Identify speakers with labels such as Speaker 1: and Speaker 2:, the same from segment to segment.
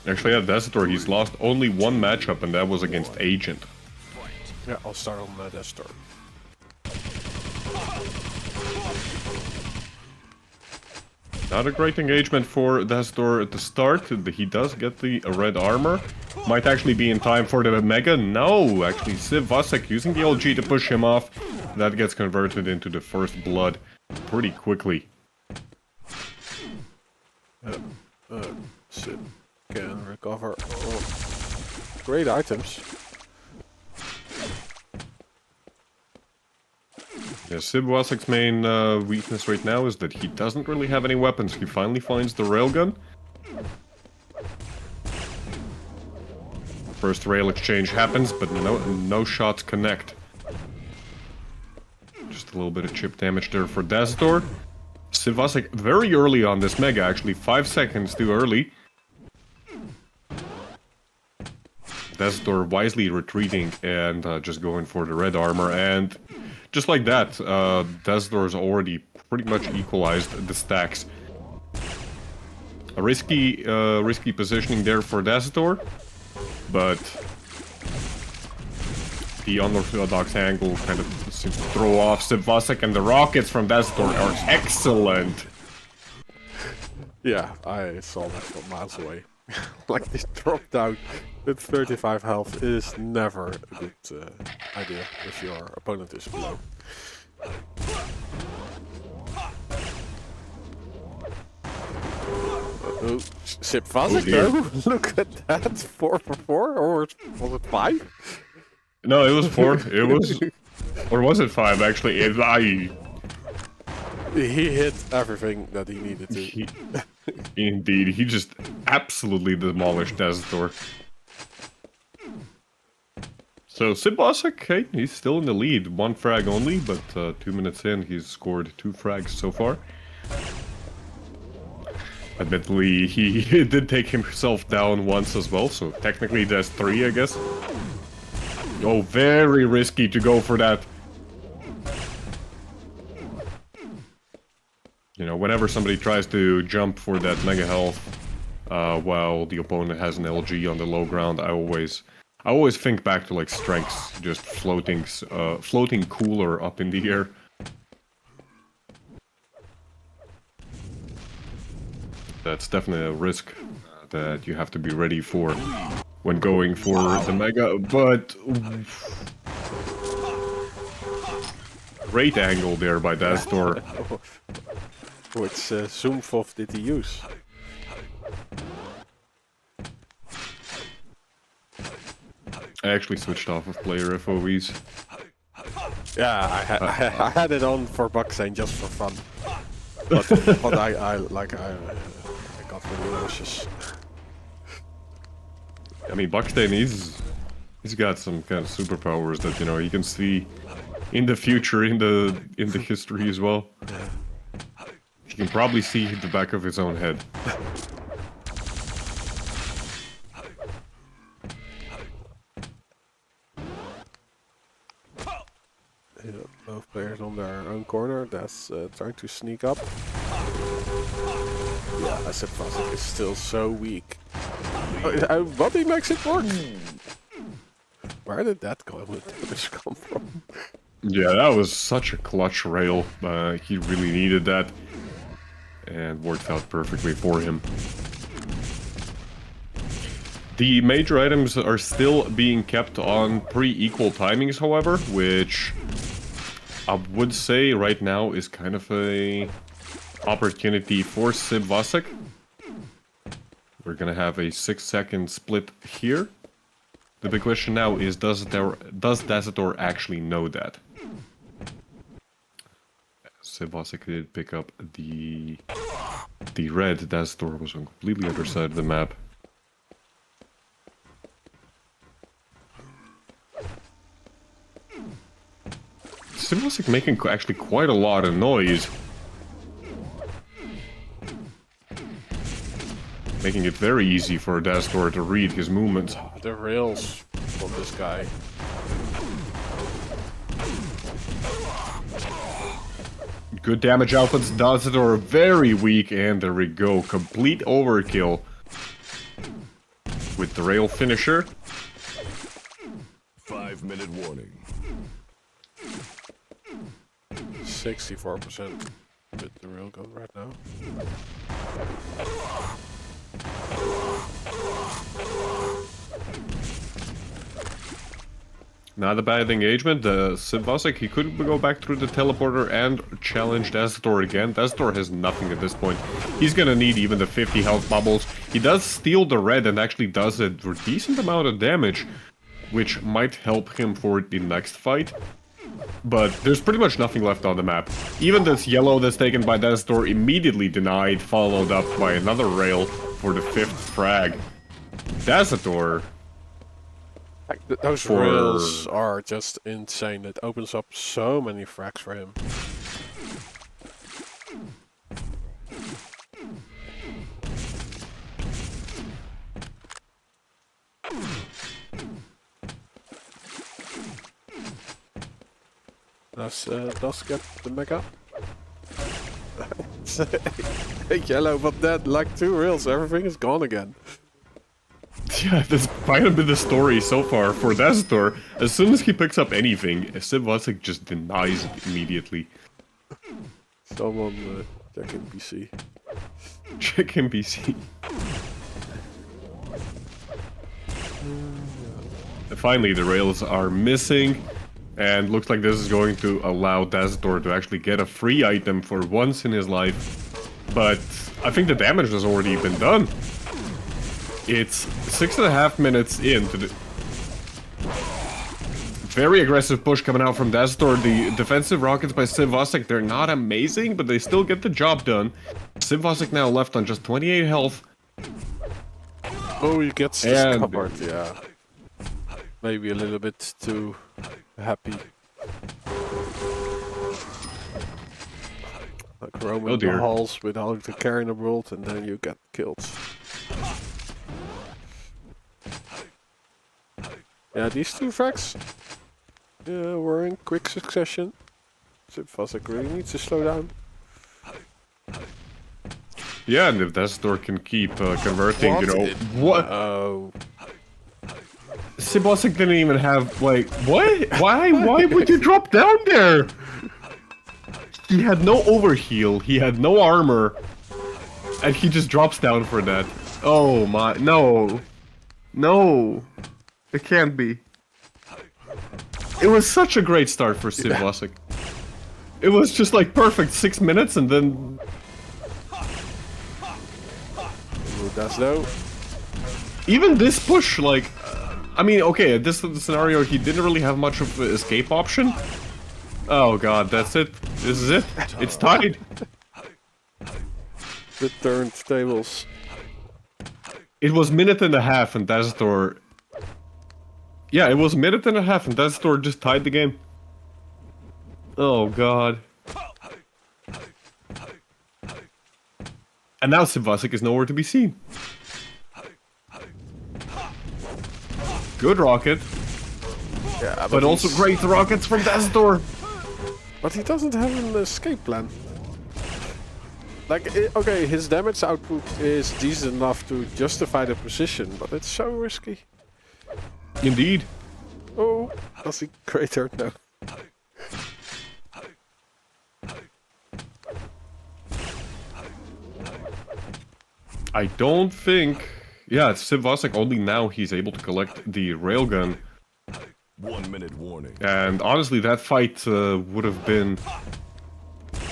Speaker 1: Actually, at dazator, he's lost only one matchup, and that was against Agent.
Speaker 2: Yeah, I'll start on dazator.
Speaker 1: Not a great engagement for dazator at the start. He does get the red armor. Might actually be in time for the Mega. No, actually, VASSSEK using the LG to push him off. That gets converted into the first blood pretty quickly.
Speaker 2: Sib can recover. Oh, great items.
Speaker 1: Yeah, VASSSEK's main weakness right now is that he doesn't really have any weapons. He finally finds the railgun. First rail exchange happens, but no shots connect. Just a little bit of chip damage there for dazator. VASSSEK very early on this Mega, actually 5 seconds too early. dazator wisely retreating and just going for the red armor, and just like that, dazator's already pretty much equalized the stacks. A risky positioning there for dazator, but the unorthodox angle kind of seems to throw off VASSSEK, and the rockets from dazator are excellent.
Speaker 2: Yeah, I saw that from miles away. Like this drop down with 35 health is never a good idea if your opponent is below. Sib VASSSEK though? Look at that, 4 for 4, or was it 5?
Speaker 1: No, it was 4. It was, or was it 5 actually?
Speaker 2: He hit everything that he needed to.
Speaker 1: Indeed, he just absolutely demolished dazator. So VASSSEK, hey, he's still in the lead. 1 frag only, but 2 minutes in, he's scored 2 frags so far. Admittedly, he did take himself down once as well, so technically that's 3, I guess. Oh, very risky to go for that. You know, whenever somebody tries to jump for that mega health, while the opponent has an LG on the low ground, I always think back to like strengths, just floating cooler up in the air. That's definitely a risk that you have to be ready for when going for the mega, but great angle there by dazator.
Speaker 2: Which zoom fof did he use?
Speaker 1: I actually switched off of player FOVs.
Speaker 2: Yeah, I had it on for Bucksane just for fun. But I got really nauseous.
Speaker 1: I mean, Bucksane, he's got some kind of superpowers that, you know, he can see in the future, in the history as well. He can probably see the back of his own head.
Speaker 2: Yeah, both players on their own corner. That's trying to sneak up. Yeah, I said VASSSEK is still so weak. But he makes it work. Where did that damage come from?
Speaker 1: Yeah, that was such a clutch rail. He really needed that. And worked out perfectly for him. The major items are still being kept on pretty equal timings, however, which I would say right now is kind of a opportunity for VASSSEK. We're gonna have a 6-second split here. The big question now is, does dazator actually know that? VASSSEK did pick up the red. dazator was on completely other side of the map. VASSSEK making actually quite a lot of noise. Making it very easy for dazator to read his movements.
Speaker 2: The rails from this guy.
Speaker 1: Good damage outputs. dazator very weak, and there we go. Complete overkill. with the rail finisher.
Speaker 3: 5-minute warning.
Speaker 2: 64% with the railgun right now.
Speaker 1: Not a bad engagement. VASSSEK, he could go back through the teleporter and challenge dazator again. dazator has nothing at this point. He's gonna need even the 50 health bubbles. He does steal the red and actually does a decent amount of damage, which might help him for the next fight. But there's pretty much nothing left on the map. Even this yellow that's taken by dazator immediately denied, followed up by another rail for the 5th frag. dazator...
Speaker 2: Like, those rails are just insane. It opens up so many frags for him. Does get the mega. Yellow, but then like 2 rails, everything is gone again.
Speaker 1: Yeah, that's kind of been the story so far for dazator. As soon as he picks up anything, VASSSEK just denies it immediately.
Speaker 2: Someone check NPC.
Speaker 1: Check NPC. Finally, the rails are missing, and looks like this is going to allow dazator to actually get a free item for once in his life. But I think the damage has already been done. It's 6.5 minutes into the very aggressive push coming out from dazator. The defensive rockets by VASSSEK, they're not amazing, but they still get the job done. VASSSEK now left on just 28 health.
Speaker 2: Oh, he gets discovered, yeah. Maybe a little bit too happy. Like roaming the halls without the care in the world, and then you get killed. Yeah, these 2 frags were in quick succession. VASSSEK really needs to slow down.
Speaker 1: Yeah, and if dazator can keep converting, you know... What?
Speaker 2: Oh.
Speaker 1: VASSSEK didn't even have, like... What? Why would you drop down there? He had no overheal, he had no armor, and he just drops down for that. Oh my... No. No. It can't be. It was such a great start for VASSSEK. It was just like perfect 6 minutes and then...
Speaker 2: That's low.
Speaker 1: Even this push, like... I mean, okay, at this scenario he didn't really have much of an escape option. Oh god, that's it. This is it. It's tied.
Speaker 2: The turntables.
Speaker 1: It was 1.5 minutes and dazator... Yeah, it was 1.5 minutes and dazator just tied the game. Oh god. And now VASSSEK is nowhere to be seen. Good rocket.
Speaker 2: Yeah,
Speaker 1: but also great rockets from dazator.
Speaker 2: But he doesn't have an escape plan. Like, okay, his damage output is decent enough to justify the position, but it's so risky.
Speaker 1: Indeed.
Speaker 2: Oh, does he crater? No.
Speaker 1: I don't think... Yeah, it's VASSSEK, only now he's able to collect the railgun.
Speaker 3: 1 minute warning.
Speaker 1: And honestly, that fight would have been...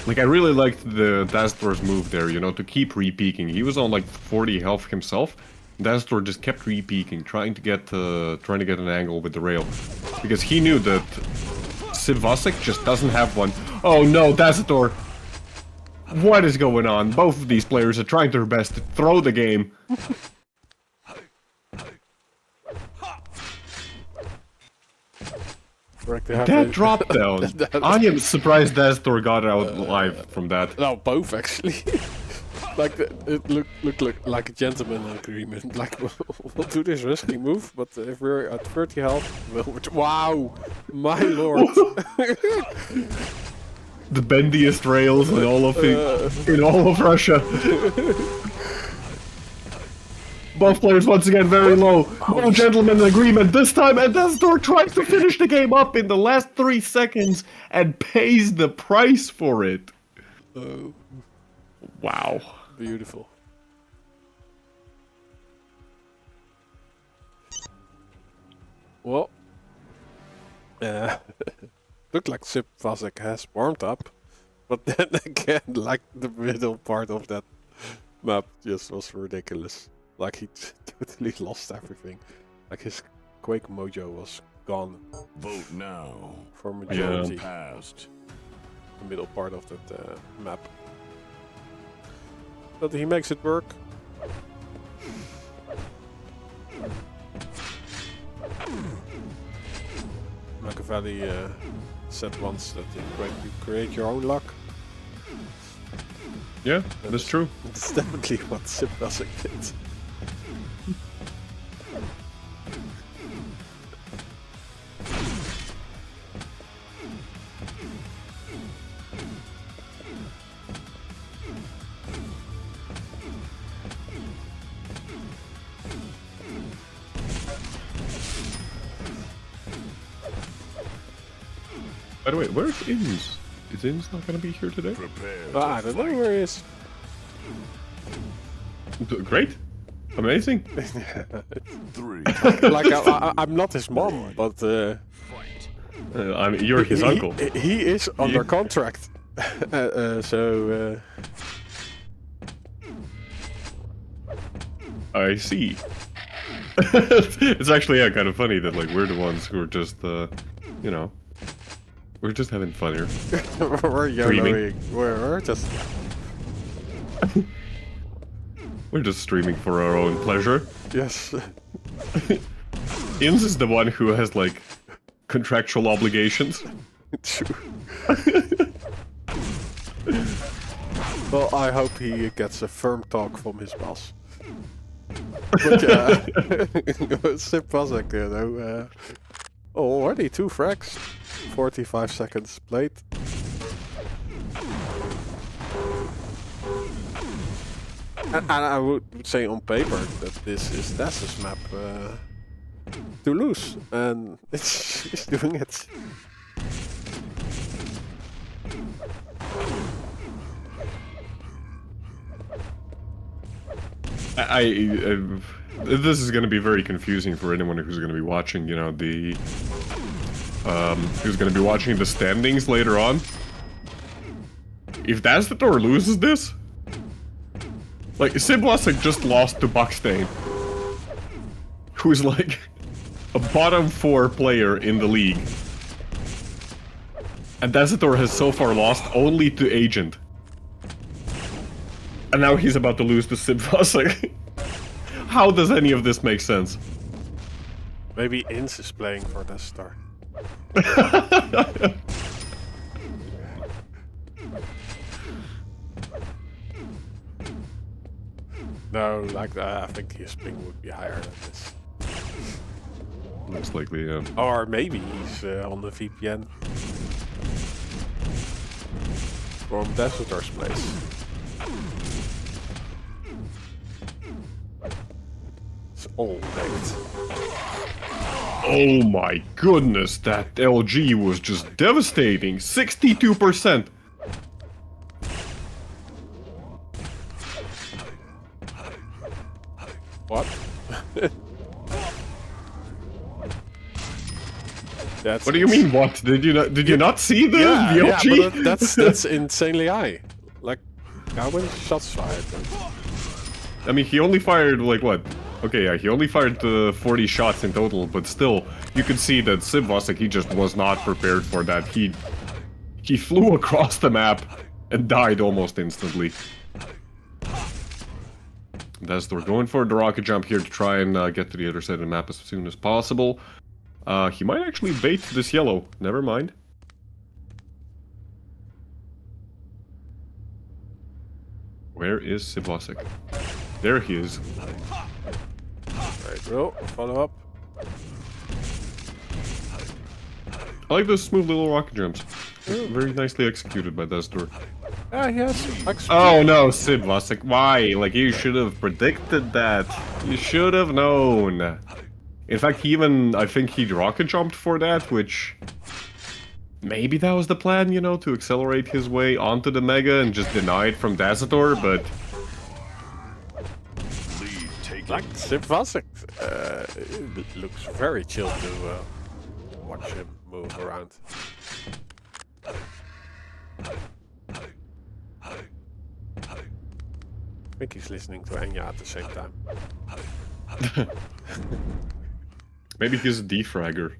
Speaker 1: Like, I really liked the dazator's move there, you know, to keep re-peeking. He was on like 40 health himself. dazator just kept re-peeking, trying to get an angle with the rail. Because he knew that VASSSEK just doesn't have one. Oh no, dazator! What is going on? Both of these players are trying their best to throw the game. That drop down. I am surprised dazator got out alive from that.
Speaker 2: No, both actually. Like it looked like a gentleman agreement. Like we'll do this risky move, but if we're at 30 health, wow, my lord.
Speaker 1: The bendiest rails in all of Russia. Both players once again very low. No gentleman's agreement this time, and dazator tries to finish the game up in the last 3 seconds and pays the price for it.
Speaker 2: Oh,
Speaker 1: Wow.
Speaker 2: beautiful. Well, looked like VASSSEK has warmed up, but then again, like the middle part of that map just was ridiculous. Like he totally lost everything. Like his Quake mojo was gone
Speaker 3: Vote now.
Speaker 2: for majority.
Speaker 3: Passed.
Speaker 2: The middle part of that map. But he makes it work. Machiavelli said once that in Quake you create your own luck.
Speaker 1: Yeah, that's true.
Speaker 2: That's definitely what VASSSEK did.
Speaker 1: By the way, where's Inns? Is Inns not gonna be here today?
Speaker 3: Prepare.
Speaker 2: I don't know where he is.
Speaker 1: Great. Amazing.
Speaker 3: 3.
Speaker 2: Like I'm not his mom, but
Speaker 1: You're his uncle.
Speaker 2: He is under contract. So
Speaker 1: I see. It's actually kind of funny that like we're the ones who are just you know, we're just having fun here.
Speaker 2: we're YOLOing. We're just
Speaker 1: We're just streaming for our own pleasure.
Speaker 2: yes.
Speaker 1: Inns is the one who has like contractual obligations.
Speaker 2: True. Well, I hope he gets a firm talk from his boss. But yeah, VASSSEK, you know. Already 2 frags, 45 seconds played. And I would say on paper that this is Das's map to lose, and it's doing it.
Speaker 1: This is going to be very confusing for anyone who's going to be watching, you know, who's going to be watching the standings later on. If dazator loses this, like, VASSSEK just lost to Buckstain, who's like a bottom 4 player in the league. And dazator has so far lost only to Agent. And now he's about to lose to VASSSEK. How does any of this make sense?
Speaker 2: Maybe Inns is playing for dazator. No, like I think his ping would be higher than this.
Speaker 1: Most likely, yeah.
Speaker 2: Or maybe he's on the VPN from dazator's place. It's all baked.
Speaker 1: Oh my goodness, that LG was just devastating. 62%.
Speaker 2: What?
Speaker 1: What do you mean? What did you not see the
Speaker 2: Yeah,
Speaker 1: LG?
Speaker 2: but that's insanely high. Like, how many shots fired?
Speaker 1: I mean, he only fired like what? Okay, yeah, he only fired 40 shots in total, but still, you could see that VASSSEK, he just was not prepared for that. He flew across the map and died almost instantly. dazator going for the rocket jump here to try and get to the other side of the map as soon as possible. He might actually bait this yellow. Never mind. Where is VASSSEK? There he is.
Speaker 2: Right, bro, follow up.
Speaker 1: I like those smooth little rocket jumps. Very nicely executed by dazator.
Speaker 2: Yeah, he has like.
Speaker 1: Oh no, Sid Vasek, why? Like, you should have predicted that. You should have known. In fact, I think he rocket jumped for that, which... Maybe that was the plan, you know, to accelerate his way onto the Mega and just deny it from Dazator, but...
Speaker 3: Lead taken.
Speaker 2: Like Sip Vasek, it looks very chill to watch him move around. I think he's listening to Enya at the same time.
Speaker 1: Maybe he's a defragger.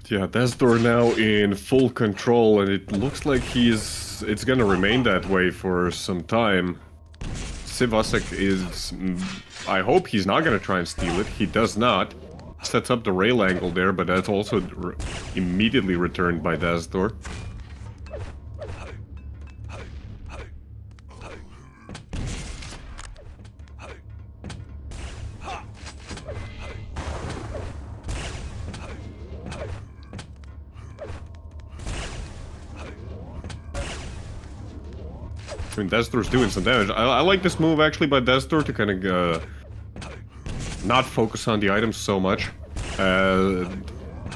Speaker 1: Yeah, Dazator now in full control, and it looks like it's gonna remain that way for some time. Sivasek is... I hope he's not gonna try and steal it. He does not. Sets up the rail angle there, but that's also immediately returned by Dazator. I mean, Dazator's doing some damage. I like this move actually by Dazator to kind of not focus on the items so much.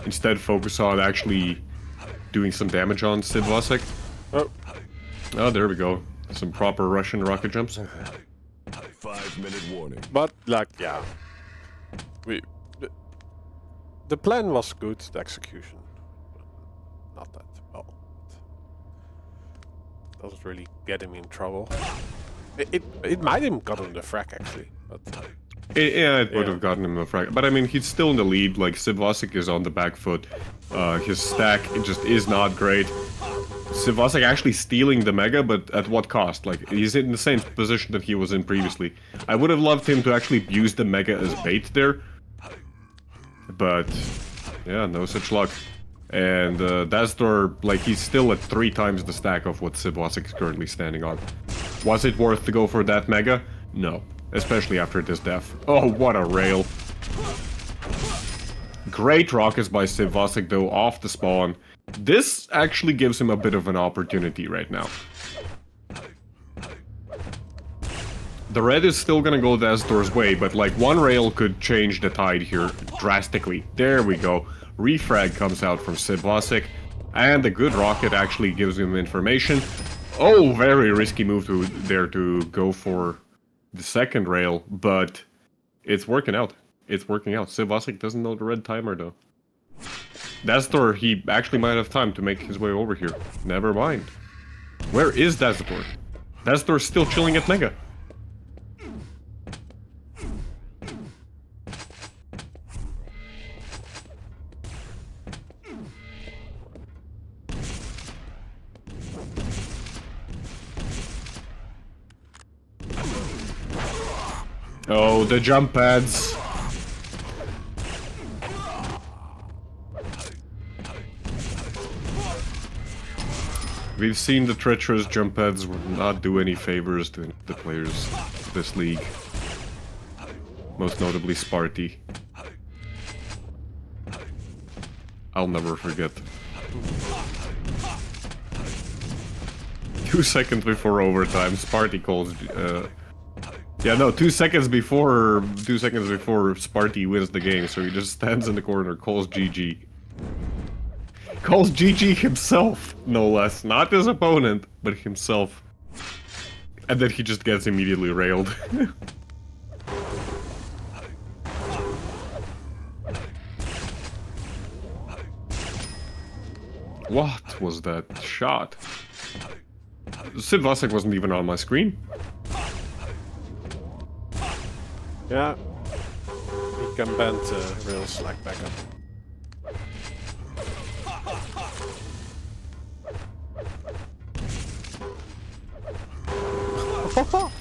Speaker 1: Instead focus on actually doing some damage on Sid Vasek. Oh, there we go. Some proper Russian rocket jumps.
Speaker 3: 5-minute warning.
Speaker 2: But like, yeah, the plan was good. The execution, not that well. Doesn't really get him in trouble. It might have gotten the frack actually, but.
Speaker 1: Yeah, it would have gotten him a frag. But I mean, he's still in the lead. Like, Sivasek is on the back foot. His stack just is not great. Sivasek actually stealing the Mega, but at what cost? Like, he's in the same position that he was in previously. I would have loved him to actually use the Mega as bait there. But, yeah, no such luck. And Dazator, like, he's still at 3 times the stack of what Sivasek is currently standing on. Was it worth to go for that Mega? No. Especially after this death. Oh, what a rail. Great rockets by Sivasek though, off the spawn. This actually gives him a bit of an opportunity right now. The red is still gonna go Dazator's way, but like one rail could change the tide here drastically. There we go. Refrag comes out from Sivasek, and the good rocket actually gives him information. Oh, very risky move to go for the second rail, but it's working out. It's working out. Sivasek doesn't know the red timer though. Dazator, he actually might have time to make his way over here. Never mind. Where is Dazator? Dazator's still chilling at Mega. Oh, the jump pads. We've seen the treacherous jump pads not do any favors to the players of this league. Most notably Sparty. I'll never forget. 2 seconds before overtime, Sparty calls... Yeah, no, 2 seconds before Sparty wins the game, so he just stands in the corner, calls GG. Calls GG himself, no less. Not his opponent, but himself. And then he just gets immediately railed. What was that shot? Sivasek wasn't even on my screen.
Speaker 2: Yeah, he can bend rail slack back up.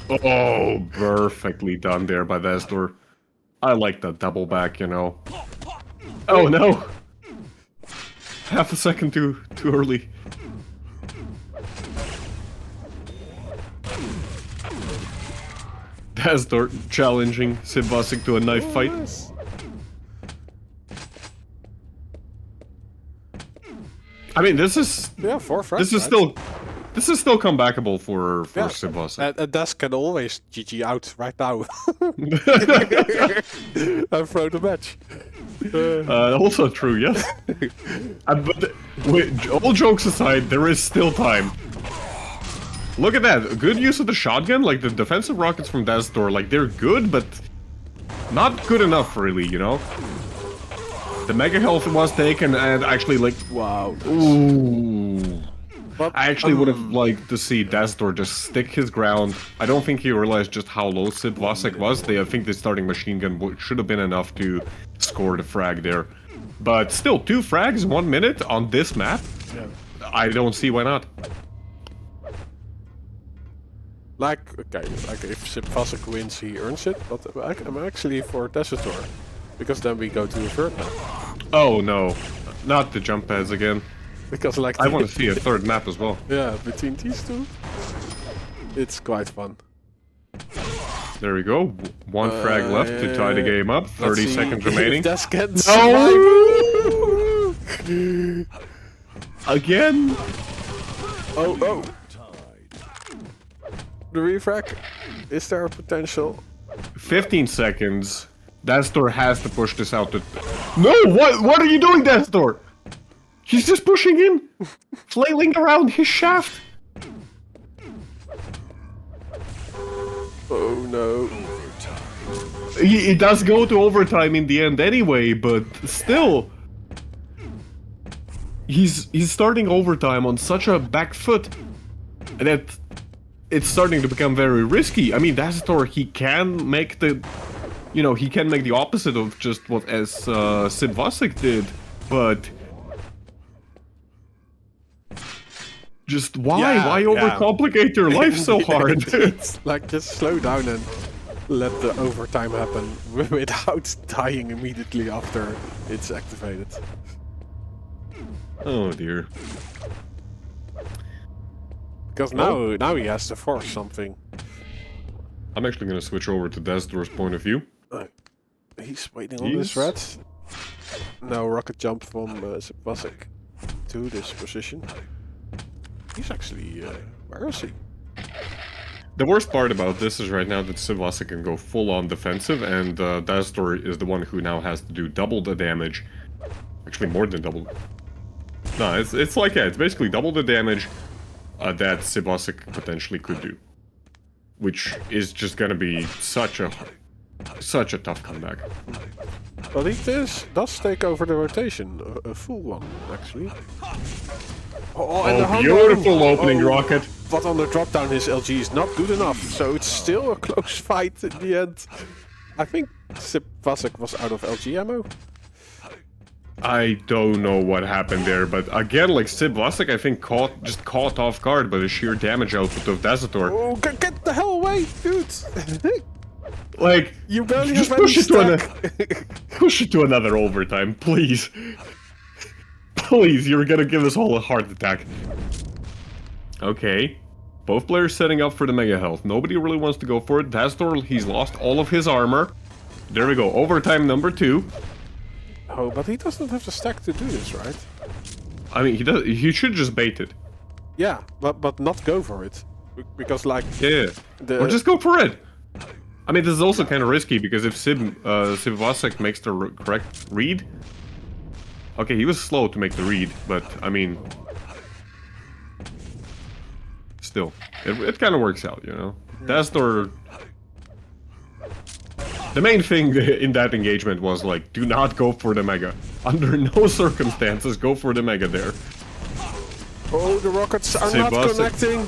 Speaker 1: Oh, perfectly done there by Dazator. I like that double back, you know. Oh no! Half a second too early. Dazator challenging Sivasek to a knife fight.
Speaker 2: Nice.
Speaker 1: I mean, this is
Speaker 2: Yeah, 4 frags.
Speaker 1: this is
Speaker 2: right?
Speaker 1: still comebackable for
Speaker 2: Yeah.
Speaker 1: VASSSEK.
Speaker 2: And Des can always GG out right now. And throw the match.
Speaker 1: Also true, yes. But all jokes aside, there is still time. Look at that, good use of the shotgun. Like the defensive rockets from dazator, like they're good, but not good enough, really. You know. The mega health was taken, and actually, like,
Speaker 2: Wow.
Speaker 1: ooh.
Speaker 2: But,
Speaker 1: I actually would have liked to see dazator just stick his ground. I don't think he realized just how low VASSSEK was. I think the starting machine gun should have been enough to score the frag there. But still, 2 frags in 1 minute on this map?
Speaker 2: Yeah.
Speaker 1: I don't see why not.
Speaker 2: Like, okay, like if VASSSEK wins, he earns it, but I'm actually for dazator. Because then we go to the third map.
Speaker 1: Oh no, not the jump pads again.
Speaker 2: Because like
Speaker 1: I want to see a third map as well.
Speaker 2: yeah, between these two, it's quite fun.
Speaker 1: There we go. 1 frag left to tie the game up. 30 seconds remaining.
Speaker 2: That's can
Speaker 1: No! Again?
Speaker 2: Oh. The refrag. Is there a potential?
Speaker 1: 15 seconds. dazator has to push this out. No! What are you doing, dazator? He's just pushing in, flailing around his shaft.
Speaker 2: Oh no.
Speaker 1: He does go to overtime in the end anyway, but still. He's starting overtime on such a back foot that it's starting to become very risky. I mean, dazator, he can make the... You know, he can make the opposite of just what VASSSEK did, but... Just why?
Speaker 2: Yeah,
Speaker 1: Why
Speaker 2: yeah.
Speaker 1: overcomplicate your life so hard?
Speaker 2: It's like just slow down and let the overtime happen without dying immediately after it's activated.
Speaker 1: Oh dear.
Speaker 2: Because now he has to force something.
Speaker 1: I'm actually gonna switch over to dazator's point of view.
Speaker 2: He's waiting on this red. Now rocket jump from VASSSEK to this position. He's actually, where is he?
Speaker 1: The worst part about this is right now that VASSSEK can go full on defensive, and dazator is the one who now has to do double the damage. Actually, more than double. No, it's like, yeah, it's basically double the damage that VASSSEK potentially could do. Which is just gonna be such a tough comeback.
Speaker 2: But he does take over the rotation, a full one, actually. And the hard
Speaker 1: beautiful
Speaker 2: one.
Speaker 1: opening rocket.
Speaker 2: But on the drop down, his LG is not good enough, so it's still a close fight in the end. I think VASSSEK was out of LG ammo.
Speaker 1: I don't know what happened there, but again, like VASSSEK, I think just caught off guard by the sheer damage output of dazator.
Speaker 2: Oh, get the hell away, dude!
Speaker 1: Like,
Speaker 2: You barely
Speaker 1: just
Speaker 2: have
Speaker 1: push
Speaker 2: any
Speaker 1: push it to another overtime, please. Please, you're gonna give us all a heart attack. Okay. Both players setting up for the mega health. Nobody really wants to go for it. dazator, he's lost all of his armor. There we go, overtime number 2.
Speaker 2: Oh, but he doesn't have the stack to do this, right?
Speaker 1: I mean, he should just bait it.
Speaker 2: Yeah, but not go for it. Because, like...
Speaker 1: Yeah. Or just go for it. I mean, this is also kind of risky, because if VASSSEK makes the correct read... Okay, he was slow to make the read, but, I mean... Still, it kind of works out, you know? dazator... The main thing in that engagement was, like, do not go for the mega. Under no circumstances, go for the mega there.
Speaker 2: Oh, the rockets are not connecting.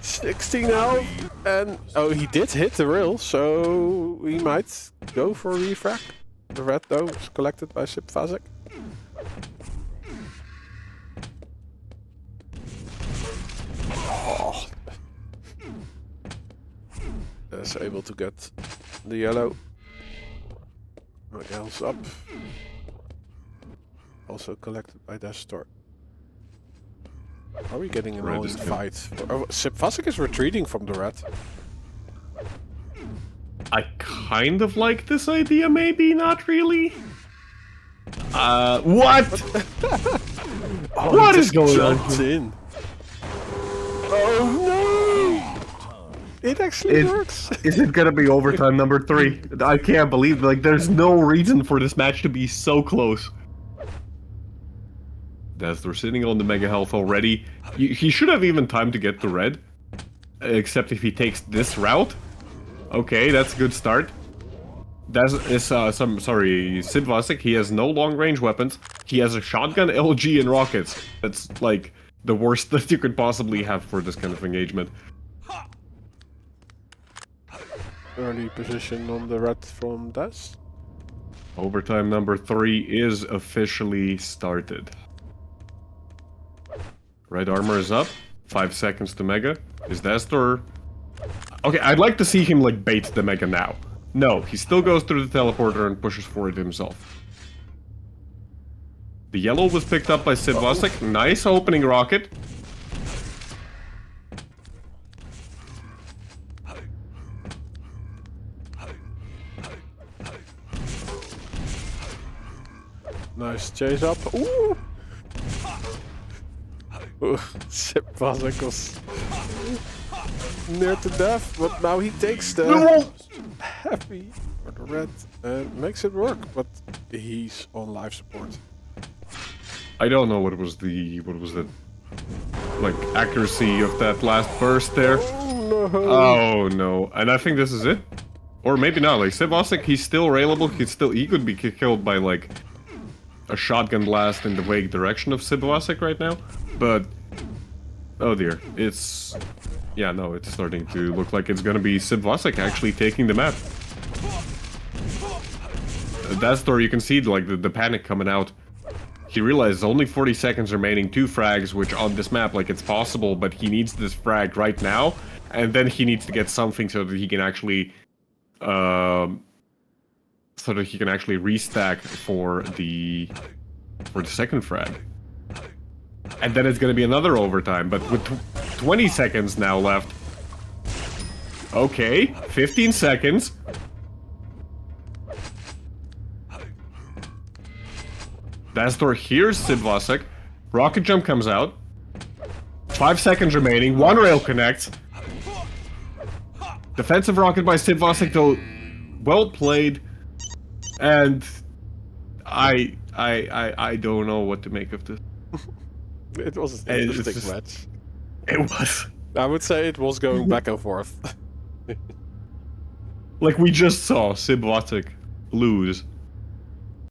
Speaker 2: 16 health. And, oh, he did hit the rail, so we might go for a refrag. The red, though, is collected by VASSSEK. Oh. Is able to get the yellow. What else up? Also collected by dazator. Are we getting an all-in fight? Oh, VASSSEK is retreating from the red.
Speaker 1: I kind of like this idea, maybe not really. What?
Speaker 2: Oh,
Speaker 1: What
Speaker 2: he
Speaker 1: is
Speaker 2: just
Speaker 1: going on
Speaker 2: jumped
Speaker 1: here?
Speaker 2: in. Oh no! It actually works.
Speaker 1: Is it gonna be overtime number 3? I can't believe, like, there's no reason for this match to be so close. Dazator sitting on the mega health already. He should have even time to get the red. Except if he takes this route. Okay, that's a good start. Sid VASSSEK, he has no long range weapons. He has a shotgun, LG, and rockets. That's like the worst that you could possibly have for this kind of engagement.
Speaker 2: Early position on the red from Daz.
Speaker 1: Overtime number 3 is officially started. Red armor is up. 5 seconds to mega. Is Dazator... Okay, I'd like to see him like bait the mega now. No, he still goes through the teleporter and pushes for it himself. The yellow was picked up by Sid VASSSEK. Nice opening rocket.
Speaker 2: Nice chase up. Ooh! Sid VASSSEK was near to death, but now he takes the heavy for the red and makes it work, but he's on life support.
Speaker 1: I don't know what was the like accuracy of that last burst there.
Speaker 2: Oh no!
Speaker 1: Oh no. And I think this is it. Or maybe not. Like Sid VASSSEK, he's still railable. He could be killed by like a shotgun blast in the vague direction of Sid VASSSEK right now. But oh dear. It's yeah, no, it's starting to look like it's gonna be Sid VASSSEK actually taking the map. Dazator, you can see like the panic coming out. He realizes only 40 seconds remaining, 2 frags, which on this map, like, it's possible, but he needs this frag right now, and then he needs to get something so that he can actually, restack for the second frag. And then it's gonna be another overtime, but with 20 seconds now left. Okay, 15 seconds. Dazator hears Sid VASSSEK. Rocket jump comes out. 5 seconds remaining. 1 rail connects. Defensive rocket by Sid VASSSEK, though. Well played. And I don't know what to make of this.
Speaker 2: It was an interesting match.
Speaker 1: It was.
Speaker 2: I would say it was going back and forth.
Speaker 1: Like we just saw Sid VASSSEK lose